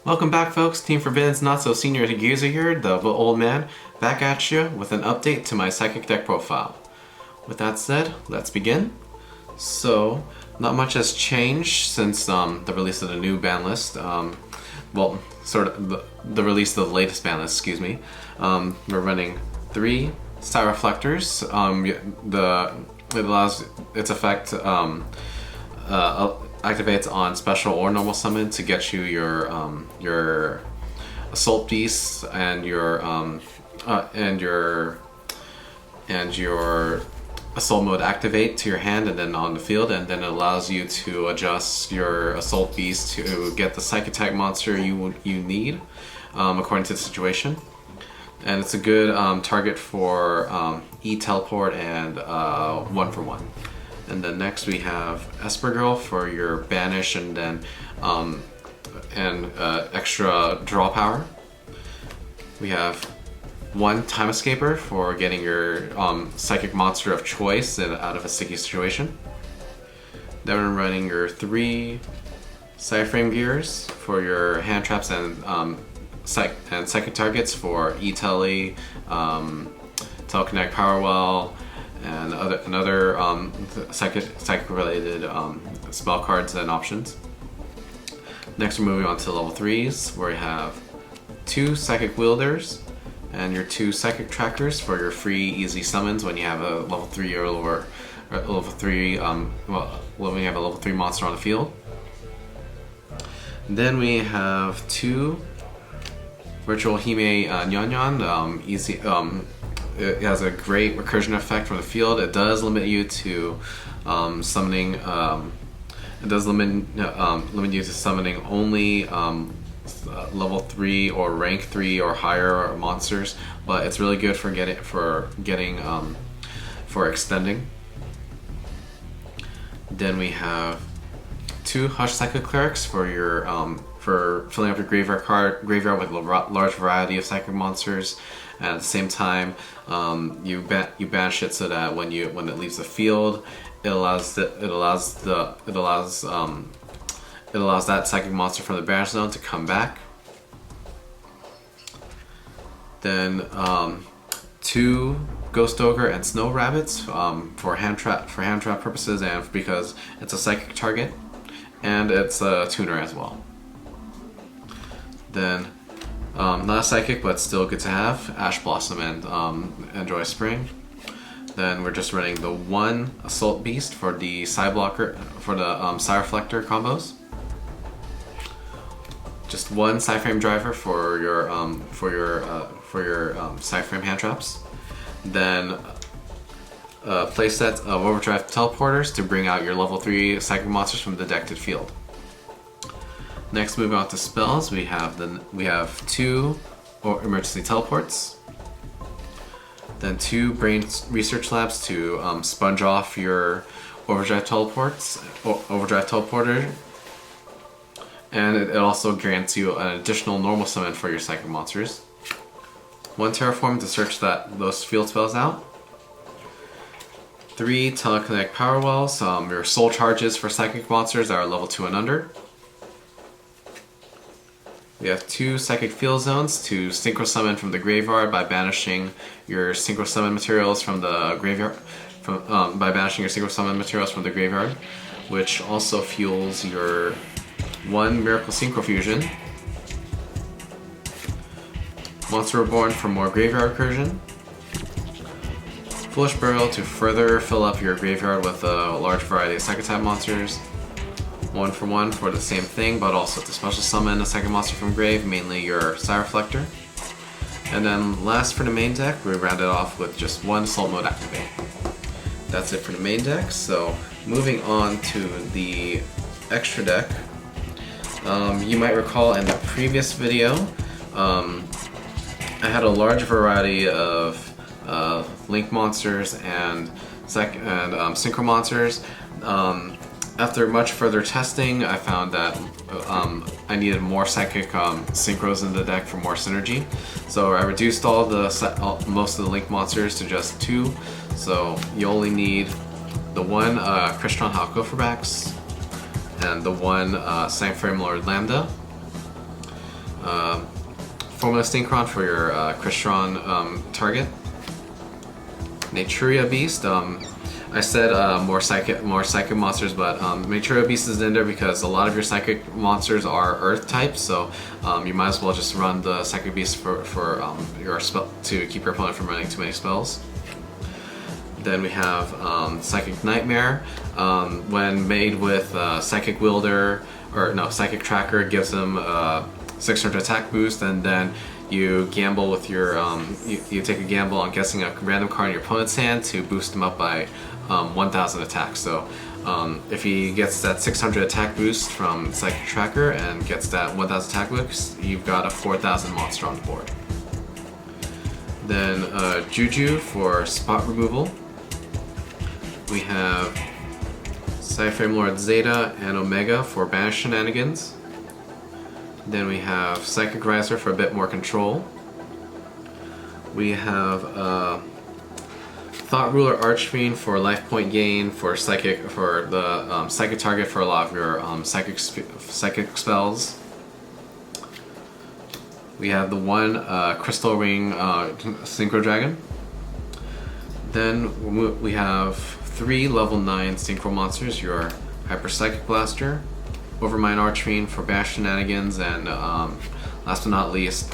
Welcome back, folks. Team Forbidden's Not So Senior Geezer here, the old man, back at you with an update to my Psychic deck profile. With that said, let's begin. So, not much has changed since the release of the new ban list. Well, sort of the release of the latest ban list, excuse me. We're running 3 Star Reflectors. It allows its effect activates on special or normal summon to get you your assault beasts and your assault mode activate to your hand and then on the field, and then it allows you to adjust your assault beast to get the psychic type monster you need according to the situation. And it's a good target for E-Teleport and 1-for-1. And then next we have Esper Girl for your banish and then extra draw power. We have 1 Time Escaper for getting your psychic monster of choice out of a sticky situation. Then we're running your 3 Cyframe Gears for your hand traps and psychic targets for E-Tele, Teleconnect, Powerwell, and other psychic related spell cards and options. Next we're moving on to level 3s, where we have 2 Psychic Wielders and your 2 Psychic Trackers for your free easy summons when you have a level 3 or lower, or level 3 when you have a level 3 monster on the field. Then we have 2 Virtual Hime Nyan, easy. It has a great recursion effect from the field. It does limit you to summoning. It does limit you to summoning only level 3 or rank 3 or higher monsters, but it's really good for extending. Then we have 2 Hush Psychic Clerics for your for filling up your graveyard with a large variety of psychic monsters. And at the same time, you banish it so that when it leaves the field, it allows that psychic monster from the banish zone to come back. Then 2 Ghost Ogre and Snow Rabbits for hand trap purposes, and because it's a psychic target, and it's a tuner as well. Then not a psychic, but still good to have, Ash Blossom and Enjoy Spring. Then we're just running the 1 Assault Beast for the Psyblocker, for the Psy Reflector combos. Just 1 Psyframe Driver for your Psyframe hand traps. Then a playset of Overdrive Teleporters to bring out your level 3 psychic monsters from the deck to the field. Next, moving on to spells, we have 2 Emergency Teleports, then 2 Brain Research Labs to sponge off your Overdrive Teleporter, and it also grants you an additional normal summon for your psychic monsters. 1 Terraform to search those field spells out. 3 Teleconnect Powerwells, your soul charges for psychic monsters that are level 2 and under. We have 2 Psychic Field Zones to Synchro Summon from the graveyard by banishing your Synchro Summon materials from the graveyard, which also fuels your 1 Miracle Synchro Fusion. Monster Reborn for more graveyard recursion. Foolish Burial to further fill up your graveyard with a large variety of psychic type monsters. 1-for-1 for the same thing, but also to special summon a second monster from grave, mainly your Psy Reflector. And then last for the main deck, we round it off with just 1 Assault Mode Activate. That's it for the main deck. So moving on to the extra deck, you might recall in the previous video, I had a large variety of Link monsters and Synchro monsters. After much further testing, I found that I needed more psychic synchros in the deck for more synergy. So I reduced most of the Link monsters to just 2. So you only need the 1 Crystron Halkoverbax and the 1 Sanctframe Lord Lambda. Formula Synchron for your Crystron target. Naturia Beast. I said more psychic monsters, but Naturia Beast is in there because a lot of your psychic monsters are Earth types, so you might as well just run the Psychic Beast for your spell to keep your opponent from running too many spells. Then we have Psychic Nightmare. When made with Psychic Wielder, or no, Psychic Tracker, gives them 600 attack boost, and then you gamble with your you take a gamble on guessing a random card in your opponent's hand to boost him up by 1,000 attacks. So if he gets that 600 attack boost from Psychic Tracker and gets that 1,000 attack boost, you've got a 4,000 monster on the board. Then Juju for spot removal. We have Cyframe Lord Zeta and Omega for banish shenanigans. Then we have Psychic Riser for a bit more control. We have Thought Ruler Archfiend for life point gain for psychic psychic target for a lot of your psychic spells. We have the one Crystal Ring Synchro Dragon. Then we have 3 level 9 Synchro monsters, your Hyper Psychic Blaster, Overmind Archfiend for bash shenanigans, and last but not least,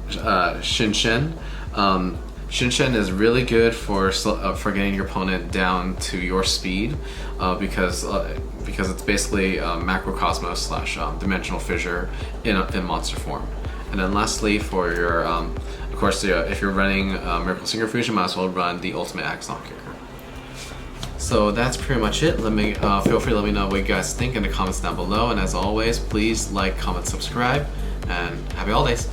Shinshen. Shinshen is really good for getting your opponent down to your speed because it's basically Macrocosmos slash Dimensional Fissure in monster form. And then lastly, for your, of course, if you're running Miracle Synchro Fusion, might as well run the Ultimate Axon Kicker. So that's pretty much it. Let me feel free to let me know what you guys think in the comments down below. And as always, please like, comment, subscribe, and happy holidays.